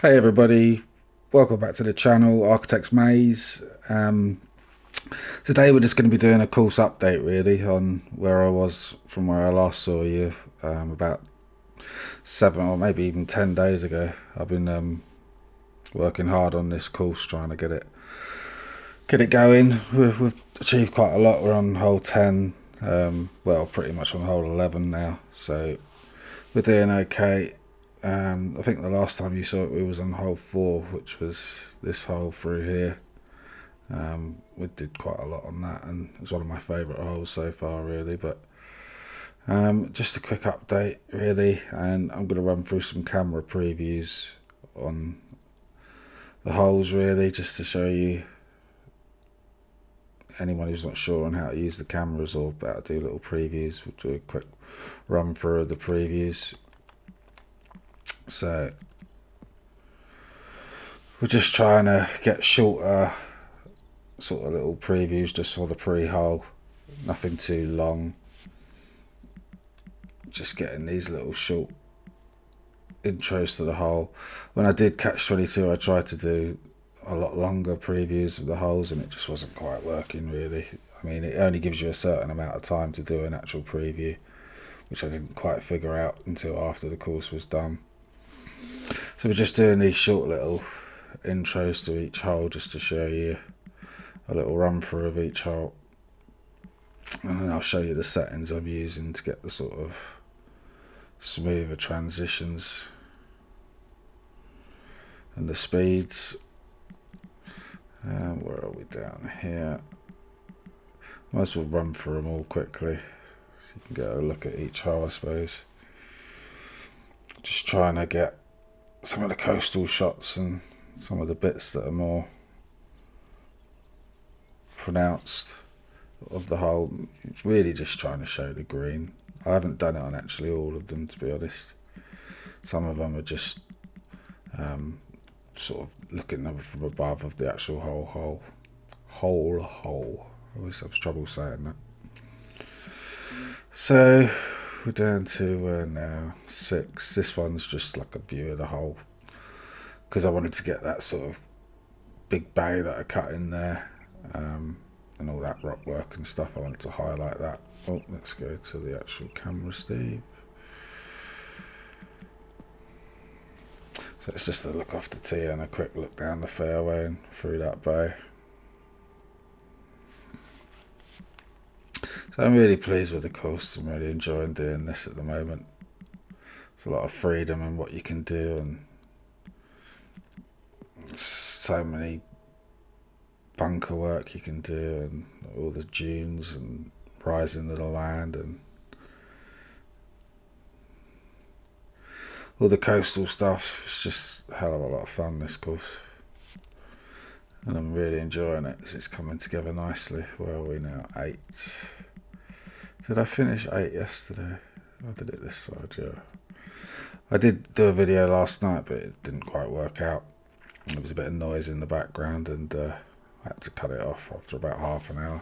Hey everybody, welcome back to the channel, Architect's Maze. Today we're just going to be doing a course update really on where I was from where I last saw you about 7 or maybe even 10 days ago. I've been working hard on this course trying to get it going. We've achieved quite a lot. We're on hole 10, well pretty much on hole 11 now, so we're doing okay. I think the last time you saw it we was on hole 4, which was this hole through here. We did quite a lot on that, and it was one of my favourite holes so far, really. But just a quick update, really, and I'm going to run through some camera previews on the holes, really, just to show you anyone who's not sure on how to use the cameras or about to do little previews. We'll do a quick run through of the previews. So we're just trying to get shorter sort of little previews just for the pre-hole, nothing too long, just getting these little short intros to the hole. When I did catch 22, I tried to do a lot longer previews of the holes and it just wasn't quite working, really. I mean, it only gives you a certain amount of time to do an actual preview, which I didn't quite figure out until after the course was done. So we're just doing these short little intros to each hole just to show you a little run through of each hole, and then I'll show you the settings I'm using to get the sort of smoother transitions and the speeds. Where are we down here? Might as well run through them all quickly so you can get a look at each hole, I suppose. Just trying to get some of the coastal shots and some of the bits that are more pronounced of the hole. It's really just trying to show the green. I haven't done it on actually all of them, to be honest. Some of them are just sort of looking over from above of the actual hole. I always have trouble saying that. So we're down to now 6. This one's just like a view of the hole because I wanted to get that sort of big bay that I cut in there, and all that rock work and stuff. I wanted to highlight that. Oh, let's go to the actual camera, Steve. So it's just a look off the tee and a quick look down the fairway and through that bay. So I'm really pleased with the course. I'm really enjoying doing this at the moment. There's a lot of freedom in what you can do, and so many bunker work you can do, and all the dunes and rising to the land and all the coastal stuff. It's just a hell of a lot of fun, this course, and I'm really enjoying it. It's coming together nicely. Where are we now? 8. Did I finish 8 yesterday? I did it this side, yeah. I did do a video last night, but it didn't quite work out. There was a bit of noise in the background, and I had to cut it off after about half an hour.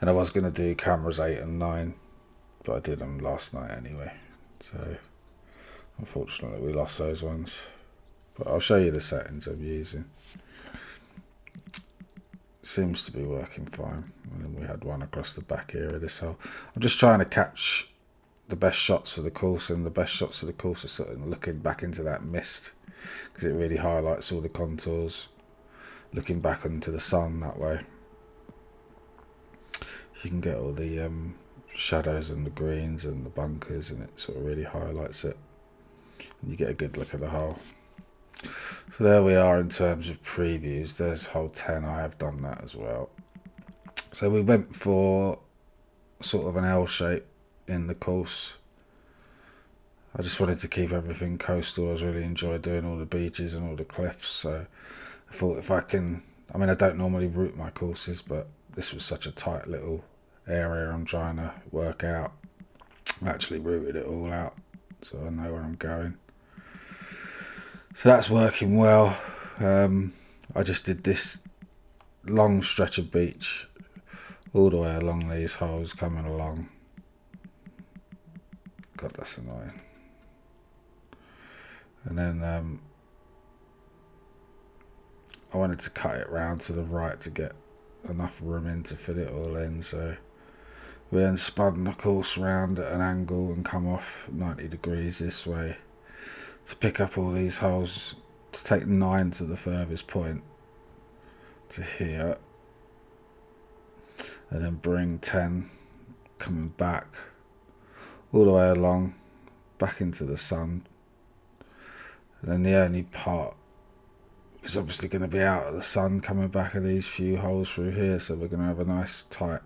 And I was going to do cameras 8 and 9, but I did them last night anyway. So unfortunately we lost those ones. But I'll show you the settings I'm using. Seems to be working fine. And then we had one across the back here of this hole. I'm just trying to catch the best shots of the course, and the best shots of the course are sort of looking back into that mist because it really highlights all the contours, looking back into the sun that way. You can get all the shadows and the greens and the bunkers, and it sort of really highlights it, and you get a good look at the hole. So there we are in terms of previews. There's hole 10. I have done that as well. So we went for sort of an L shape in the course. I just wanted to keep everything coastal. I was really enjoying doing all the beaches and all the cliffs, so I thought if I can, I mean, I don't normally route my courses, but this was such a tight little area I'm trying to work out. I actually routed it all out so I know where I'm going. So that's working well. I just did this long stretch of beach all the way along these holes coming along. God, that's annoying. And then I wanted to cut it round to the right to get enough room in to fit it all in. So we then spun the course round at an angle and come off 90 degrees this way to pick up all these holes, to take 9 to the furthest point to here, and then bring 10 coming back all the way along back into the sun. And then the only part is obviously going to be out of the sun coming back of these few holes through here, so we're going to have a nice tight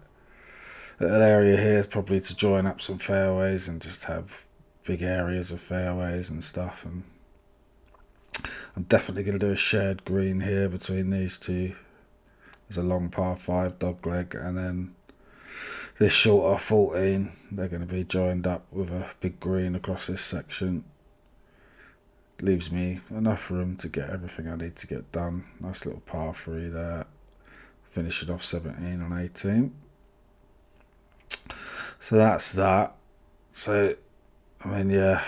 little area here probably to join up some fairways and just have big areas of fairways and stuff. And I'm definitely going to do a shared green here between these two. There's a long par 5 dogleg, and then this shorter 14, they're going to be joined up with a big green across this section. Leaves me enough room to get everything I need to get done. Nice little par 3 there. Finish it off 17 and 18. So that's that. So, I mean, yeah,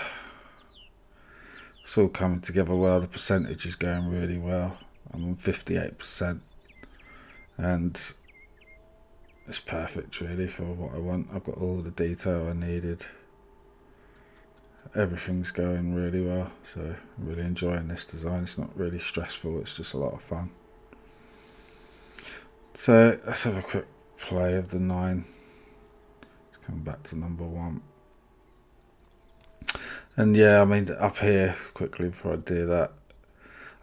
it's all coming together well. The percentage is going really well. I'm on 58%, and it's perfect really for what I want. I've got all the detail I needed. Everything's going really well, so I'm really enjoying this design. It's not really stressful, it's just a lot of fun. So let's have a quick play of the 9. Let's come back to number 1. And yeah, I mean, up here, quickly before I do that,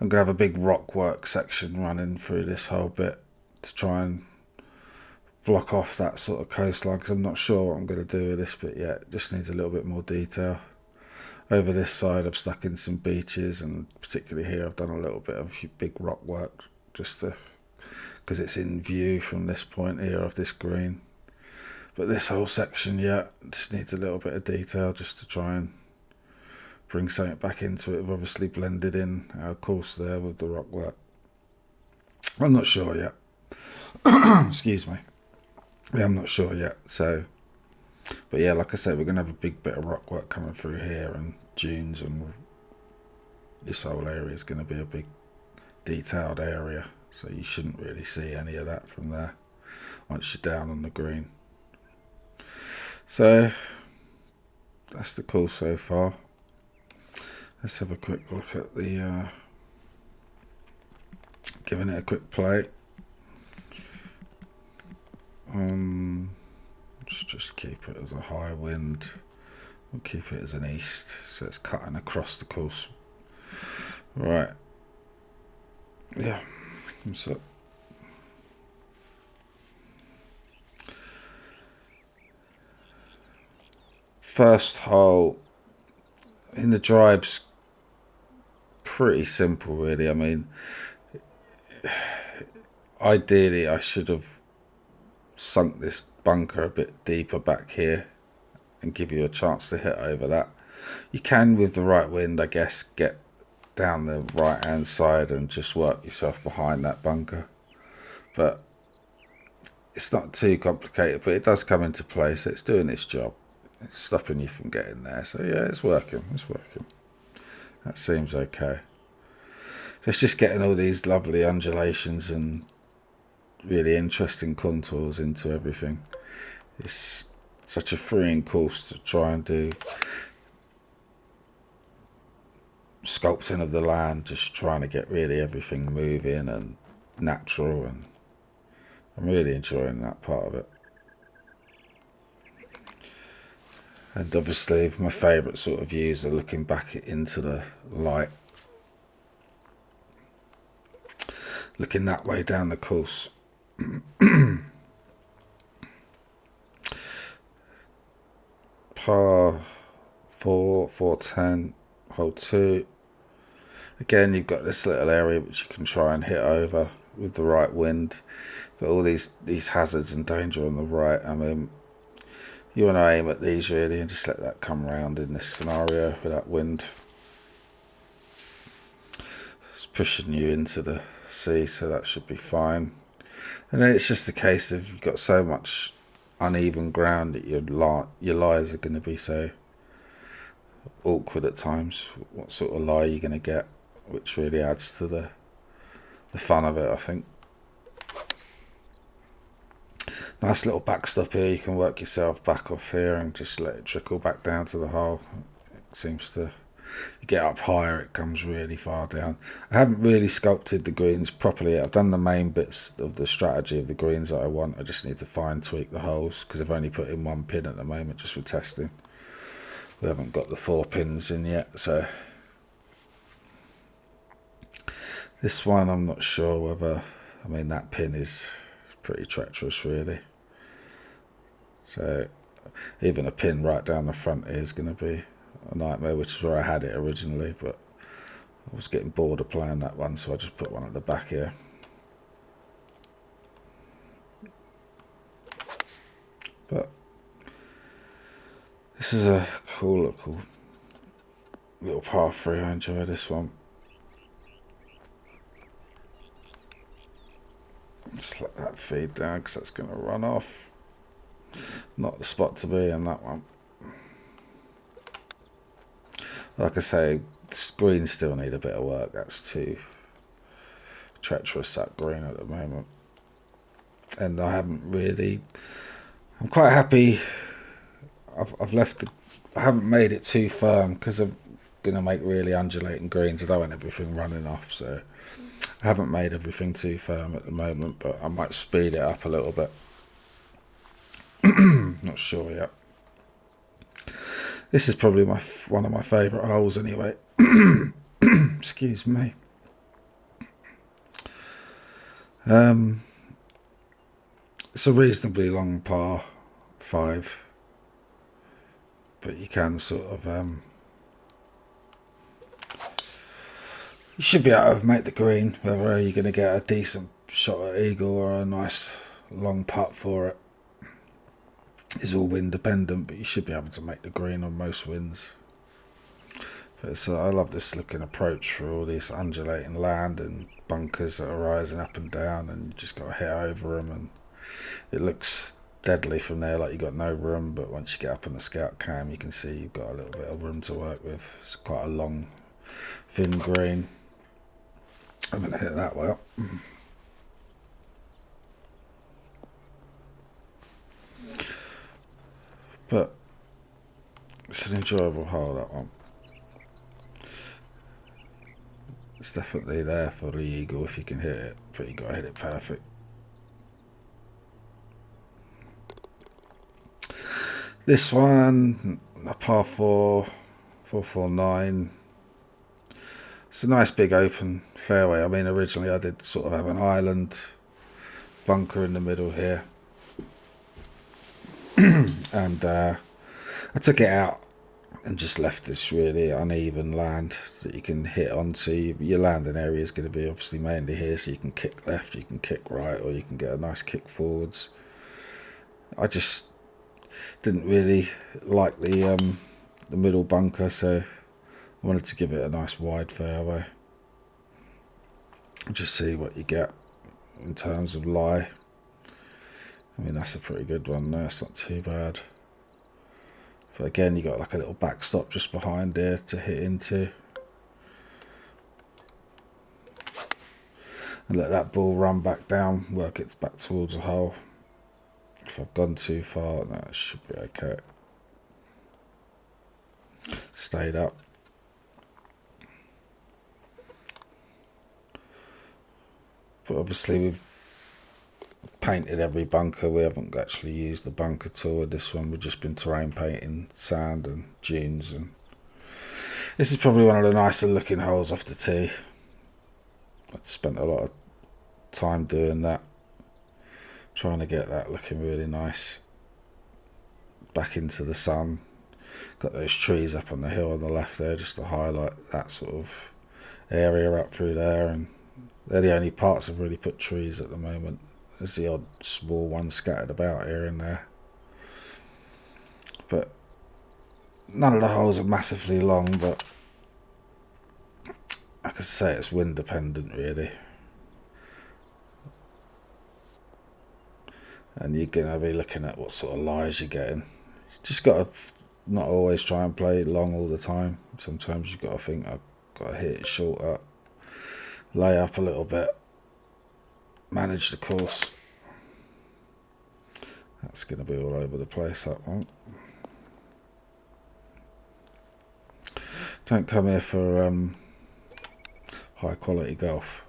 I'm going to have a big rock work section running through this whole bit to try and block off that sort of coastline, because I'm not sure what I'm going to do with this bit yet. It just needs a little bit more detail. Over this side I've stuck in some beaches, and particularly here I've done a little bit of big rock work just because it's in view from this point here of this green. But this whole section, yeah, just needs a little bit of detail just to try and bring something back into it. We've obviously blended in our course there with the rock work. I'm not sure yet. Excuse me. Yeah, I'm not sure yet. So, but yeah, like I said, we're going to have a big bit of rock work coming through here, and dunes, and this whole area is going to be a big detailed area, so you shouldn't really see any of that from there once you're down on the green. So that's the course so far. Let's have a quick look at the giving it a quick play. Let's just keep it as a high wind. We'll keep it as an east, so it's cutting across the course. Right. Yeah. So first hole in the drive's pretty simple, really. I mean, ideally I should have sunk this bunker a bit deeper back here and give you a chance to hit over that. You can, with the right wind, I guess, get down the right hand side and just work yourself behind that bunker, but it's not too complicated. But it does come into play, so it's doing its job. It's stopping you from getting there. So yeah, it's working. That seems okay. So it's just getting all these lovely undulations and really interesting contours into everything. It's such a freeing course to try and do sculpting of the land, just trying to get really everything moving and natural, and I'm really enjoying that part of it. And obviously my favourite sort of views are looking back into the light, looking that way down the course. Par 4, 410, hole 2. Again, you've got this little area which you can try and hit over with the right wind. Got all these hazards and danger on the right. I mean, you want to aim at these really and just let that come round in this scenario with that wind. It's pushing you into the sea, so that should be fine. And then it's just a case of you've got so much uneven ground that your lies are going to be so awkward at times. What sort of lie you're going to get, which really adds to the the fun of it, I think. Nice little backstop here. You can work yourself back off here and just let it trickle back down to the hole. It seems to, you get up higher, it comes really far down. I haven't really sculpted the greens properly yet. I've done the main bits of the strategy of the greens that I want. I just need to fine tweak the holes because I've only put in one pin at the moment just for testing. We haven't got the 4 pins in yet, so this one I'm not sure whether, I mean that pin is pretty treacherous really. So even a pin right down the front here is going to be a nightmare, which is where I had it originally, but I was getting bored of playing that one, so I just put one at the back here. But this is a cool little par 3. I enjoy this one. Just let that feed down because that's going to run off. Not the spot to be in that one. Like I say, the greens still need a bit of work. That's too treacherous, that green at the moment. And I haven't really, I'm quite happy. I've left the, I haven't made it too firm because I'm going to make really undulating greens. I don't want everything running off, so I haven't made everything too firm at the moment, but I might speed it up a little bit. Not sure yet. This is probably one of my favourite holes anyway. Excuse me. It's a reasonably long par 5, but you can sort of you should be able to make the green, whether you're going to get a decent shot at eagle or a nice long putt for it is all wind dependent, but you should be able to make the green on most winds. But I love this looking approach for all this undulating land and bunkers that are rising up and down, and you just got to hit over them, and it looks deadly from there, like you got no room, but once you get up on the scout cam you can see you've got a little bit of room to work with. It's quite a long thin green. I'm going to hit that well. But it's an enjoyable hole, that one. It's definitely there for the eagle if you can hit it, but you got to hit it perfect. This one, a par 4, 449. It's a nice big open fairway. I mean, originally I did sort of have an island bunker in the middle here, and I took it out and just left this really uneven land that you can hit onto. Your landing area is going to be obviously mainly here, so you can kick left, you can kick right, or you can get a nice kick forwards. I just didn't really like the middle bunker, so I wanted to give it a nice wide fairway. Just see what you get in terms of lie. I mean, that's a pretty good one there, it's not too bad. But again, you got like a little backstop just behind there to hit into. And let that ball run back down, work it back towards the hole. If I've gone too far, no, it should be okay. Stayed up. But obviously we've painted every bunker. We haven't actually used the bunker tool with this one. We've just been terrain painting sand and dunes, and this is probably one of the nicer looking holes off the tee. I've spent a lot of time doing that, trying to get that looking really nice back into the sun. Got those trees up on the hill on the left there just to highlight that sort of area up through there, and they're the only parts I've really put trees at the moment. There's the odd small one scattered about here and there, but none of the holes are massively long, but I could say it's wind dependent really. And you're going to be looking at what sort of lies you're getting. Just got to not always try and play long all the time. Sometimes you've got to think, I've got to hit it short up, lay up a little bit, manage the course. That's going to be all over the place, that one. Don't come here for high quality golf.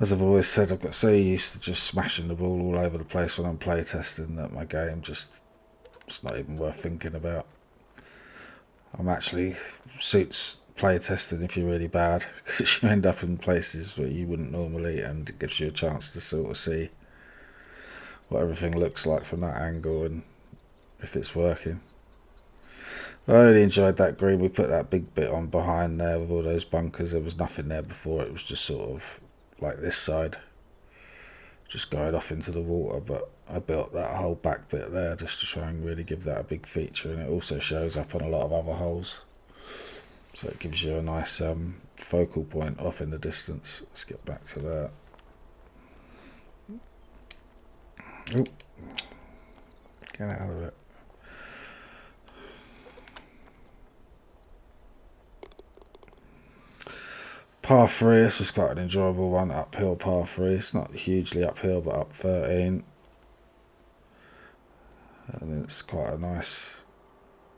As I've always said, I've got so used to just smashing the ball all over the place when I'm playtesting that my game it's not even worth thinking about. I'm actually suits playtesting if you're really bad, because you end up in places where you wouldn't normally, and it gives you a chance to sort of see what everything looks like from that angle and if it's working. I really enjoyed that green. We put that big bit on behind there with all those bunkers. There was nothing there before. It was just sort of like this side, just going off into the water. But I built that whole back bit there just to try and really give that a big feature. And it also shows up on a lot of other holes. So it gives you a nice focal point off in the distance. Let's get back to that. Ooh. Get out of it. Par 3, this was quite an enjoyable one, uphill par 3. It's not hugely uphill, but up 13. And it's quite a nice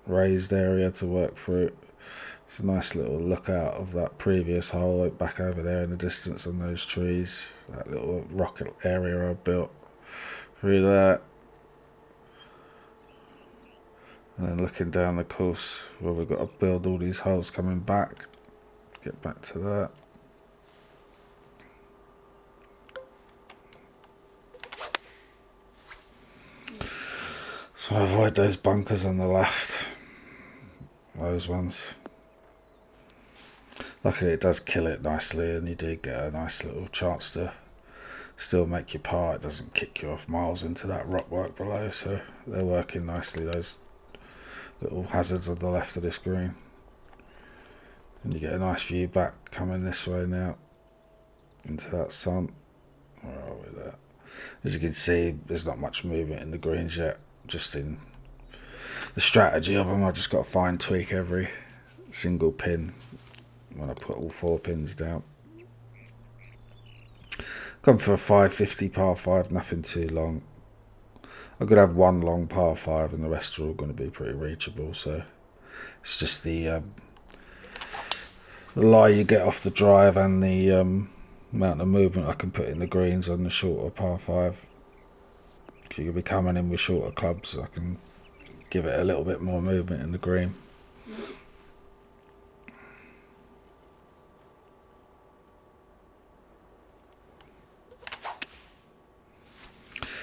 raised area to work through. It's a nice little look out of that previous hole back over there in the distance on those trees. That little rock area I built through there. And then looking down the course where we've got to build all these holes coming back. Get back to that. So avoid those bunkers on the left. Those ones. Luckily it does kill it nicely, and you do get a nice little chance to still make your par. It doesn't kick you off miles into that rock work below, so they're working nicely, those little hazards on the left of this green. And you get a nice view back coming this way now into that sun. Where are we there? As you can see, there's not much movement in the greens yet, just in the strategy of them. I've just got to fine tweak every single pin when I put all 4 pins down. Gone for a 550 par 5, nothing too long. I'm going to have one long par 5 and the rest are all going to be pretty reachable, so it's just the lie you get off the drive and the amount of movement I can put in the greens on the shorter par 5. If you're going to be coming in with shorter clubs, I can give it a little bit more movement in the green.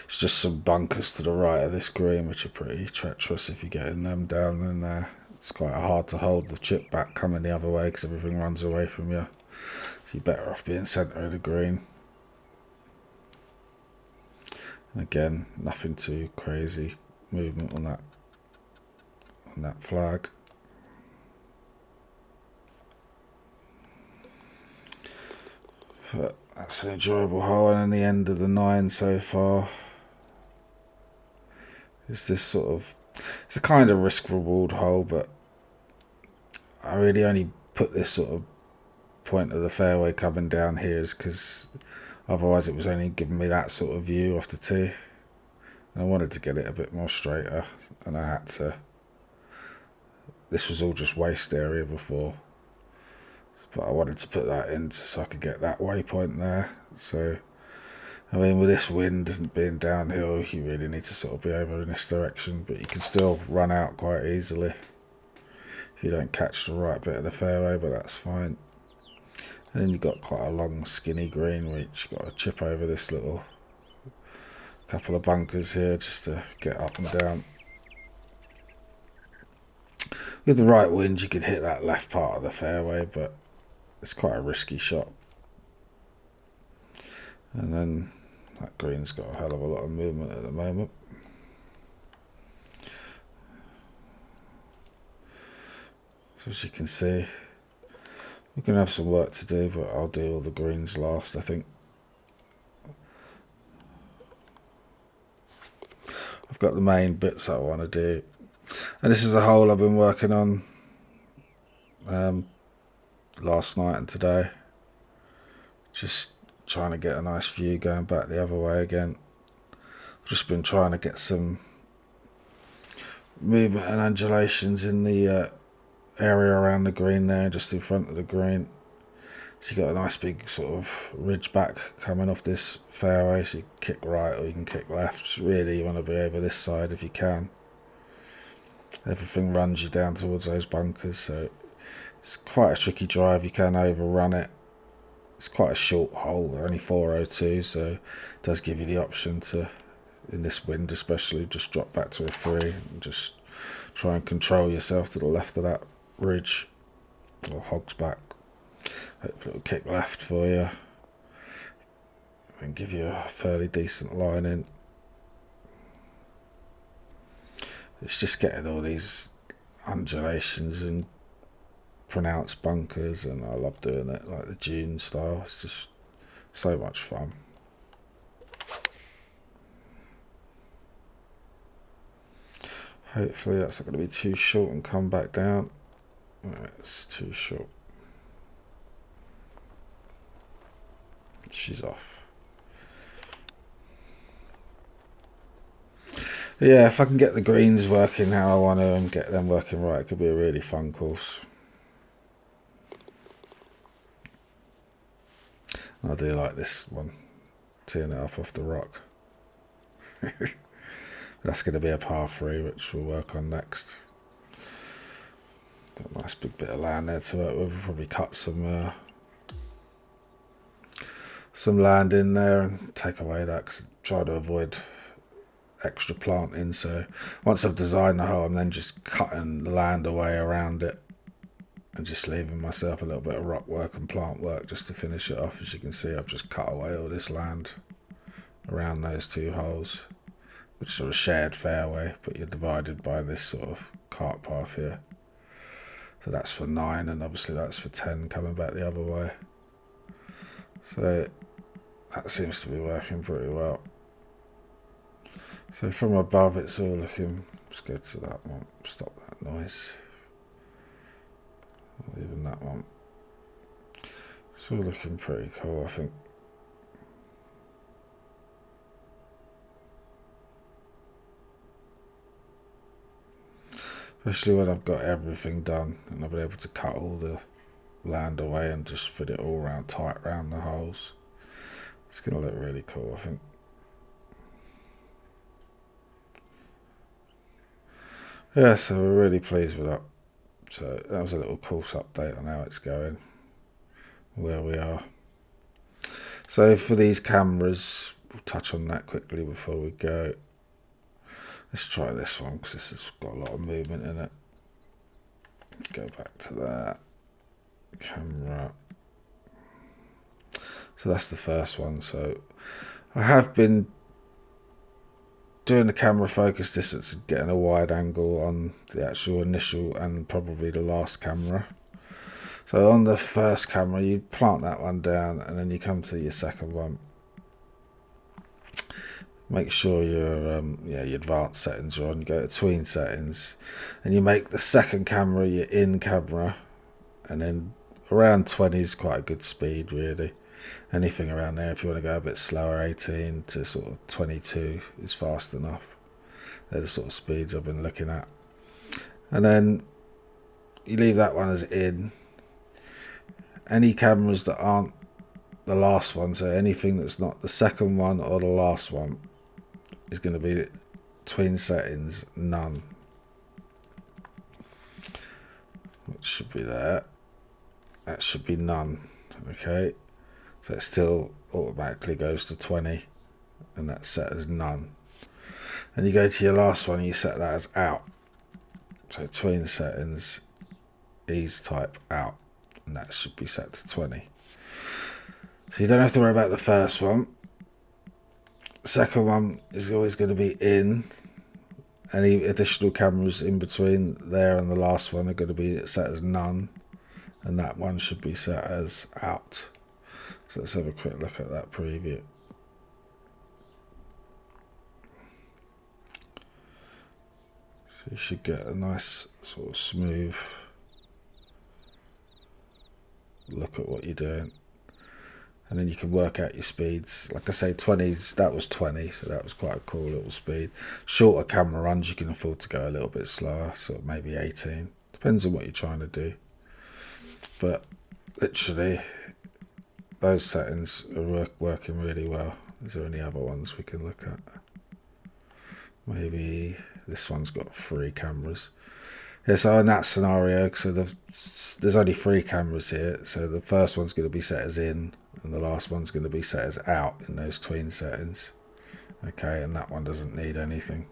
It's just some bunkers to the right of this green which are pretty treacherous if you're getting them down in there. It's quite hard to hold the chip back coming the other way because everything runs away from you. So you're better off being centre of the green. And again, nothing too crazy movement on that flag. But that's an enjoyable hole, and then the end of the 9 so far is this sort of, it's a kind of risk reward hole, but I really only put this sort of point of the fairway coming down here is because otherwise it was only giving me that sort of view off the tee. And I wanted to get it a bit more straighter, and I had to. This was all just waste area before, but I wanted to put that in so I could get that waypoint there. So I mean, with this wind and being downhill, you really need to sort of be over in this direction, but you can still run out quite easily if you don't catch the right bit of the fairway, but that's fine. And then you've got quite a long skinny green which you've got to chip over this little couple of bunkers here just to get up and down. With the right wind you could hit that left part of the fairway, but it's quite a risky shot. And then that green's got a hell of a lot of movement at the moment. So as you can see, we're going to have some work to do, but I'll do all the greens last, I think. I've got the main bits that I want to do. And this is a hole I've been working on last night and today. Just trying to get a nice view going back the other way again. Just been trying to get some movement and undulations in the area around the green there, just in front of the green. So you got a nice big sort of ridge back coming off this fairway, so you can kick right or you can kick left. Really, you want to be over this side if you can. Everything runs you down towards those bunkers, so it's quite a tricky drive. You can overrun it. It's quite a short hole, only 402, so it does give you the option to, in this wind especially, just drop back to a 3 and just try and control yourself to the left of that ridge or hogs back. Hopefully it'll kick left for you and give you a fairly decent line in. It's just getting all these undulations and pronounced bunkers, and I love doing it, like the dune style. It's just so much fun. Hopefully that's not going to be too short and come back down. It's too short. She's off. Yeah, if I can get the greens working how I want to and get them working right, it could be a really fun course. I do like this one, teeing it up off the rock. That's going to be a par 3, which we'll work on next. Got a nice big bit of land there to work with. We'll probably cut some land in there and take away that, cause try to avoid extra planting. So once I've designed the hole, I'm then just cutting the land away around it and just leaving myself a little bit of rock work and plant work just to finish it off. As you can see, I've just cut away all this land around those 2 holes, which is sort of shared fairway, but you're divided by this sort of cart path here. So that's for 9, and obviously that's for 10 coming back the other way. So that seems to be working pretty well. So from above it's all looking, let's go to that one, stop that noise, even that one. It's all looking pretty cool, I think. Especially when I've got everything done and I've been able to cut all the land away and just fit it all round tight round the holes. It's going to look really cool, I think. Yeah, so we're really pleased with that. So that was a little course update on how it's going, where we are. So for these cameras, we'll touch on that quickly before we go. Let's try this one because this has got a lot of movement in it. Go back to that camera. So that's the first one. So I have been doing the camera focus distance and getting a wide angle on the actual initial and probably the last camera. So on the first camera, you plant that one down and then you come to your second one. Make sure your advanced settings are on. You go to tween settings and you make the second camera your in camera, and then around 20 is quite a good speed really. Anything around there, if you want to go a bit slower, 18 to sort of 22 is fast enough. They're the sort of speeds I've been looking at. And then you leave that one as in. Any cameras that aren't the last one, so anything that's not the second one or the last one, is going to be tween settings, none. Which should be there. That should be none. Okay. So it still automatically goes to 20 and that's set as none. And you go to your last one and you set that as out. So tween settings, ease type out, and that should be set to 20. So you don't have to worry about the first one. The second one is always going to be in. Any additional cameras in between there and the last one are going to be set as none, and that one should be set as out. So let's have a quick look at that preview. So you should get a nice sort of smooth look at what you're doing. and then you can work out your speeds. Like I say, 20s, that was 20, so that was quite a cool little speed. Shorter camera runs, you can afford to go a little bit slower, so maybe 18. Depends on what you're trying to do. But literally, those settings are working really well. Is there any other ones we can look at? Maybe this one's got 3 cameras. Yeah, so in that scenario, so there's only 3 cameras here. So the first one's going to be set as in, and the last one's going to be set as out in those tween settings. Okay, and that one doesn't need anything.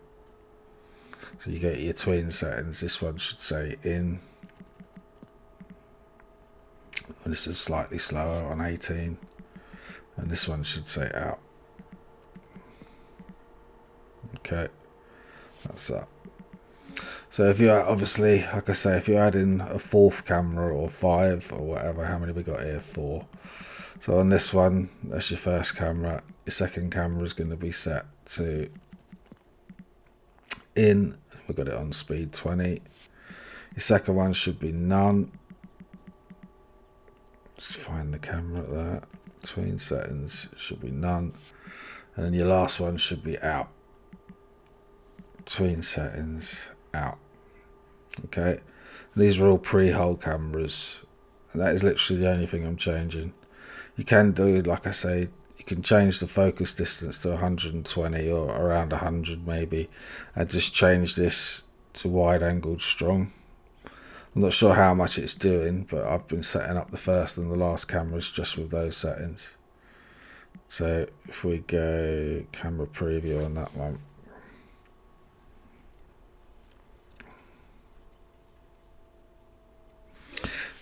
So you get your tween settings. This one should say in, and this is slightly slower on 18, and this one should say out. Okay, that's that. So if you're obviously, like I say, if you're adding a 4th camera or 5 or whatever, how many we got here? 4. So on this one, that's your first camera. Your second camera is going to be set to in. We've got it on speed 20. Your second one should be none. Just find the camera there. Between settings should be none. And then your last one should be out. Between settings, out. Okay. These are all pre-hole cameras. And that is literally the only thing I'm changing. You can do, like I say, you can change the focus distance to 120 or around 100 maybe. And just change this to wide angled strong. I'm not sure how much it's doing, but I've been setting up the first and the last cameras just with those settings. So if we go camera preview on that one,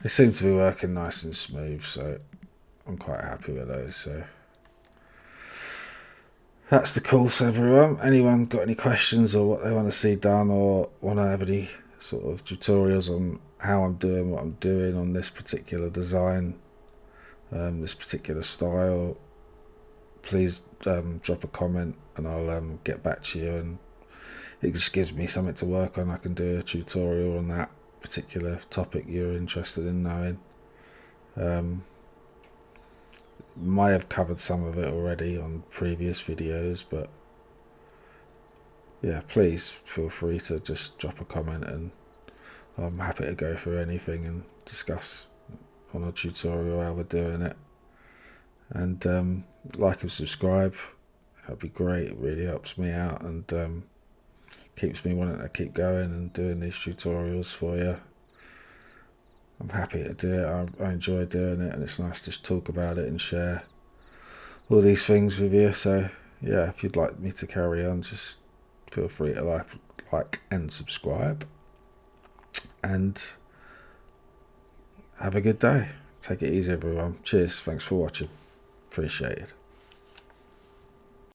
they seem to be working nice and smooth, so I'm quite happy with those. So that's the course, everyone. Anyone got any questions or what they want to see done, or want to have any sort of tutorials on how I'm doing what I'm doing on this particular design, this particular style, please drop a comment and I'll get back to you, and it just gives me something to work on. I can do a tutorial on that particular topic you're interested in knowing. Might have covered some of it already on previous videos, but yeah, please feel free to just drop a comment, and I'm happy to go through anything and discuss on a tutorial how we're doing it. And like and subscribe, that'd be great. It really helps me out and keeps me wanting to keep going and doing these tutorials for you. I'm happy to do it. I enjoy doing it, and it's nice to just talk about it and share all these things with you. So yeah, if you'd like me to carry on, just feel free to like and subscribe, and have a good day. Take it easy, everyone. Cheers. Thanks for watching. Appreciate it.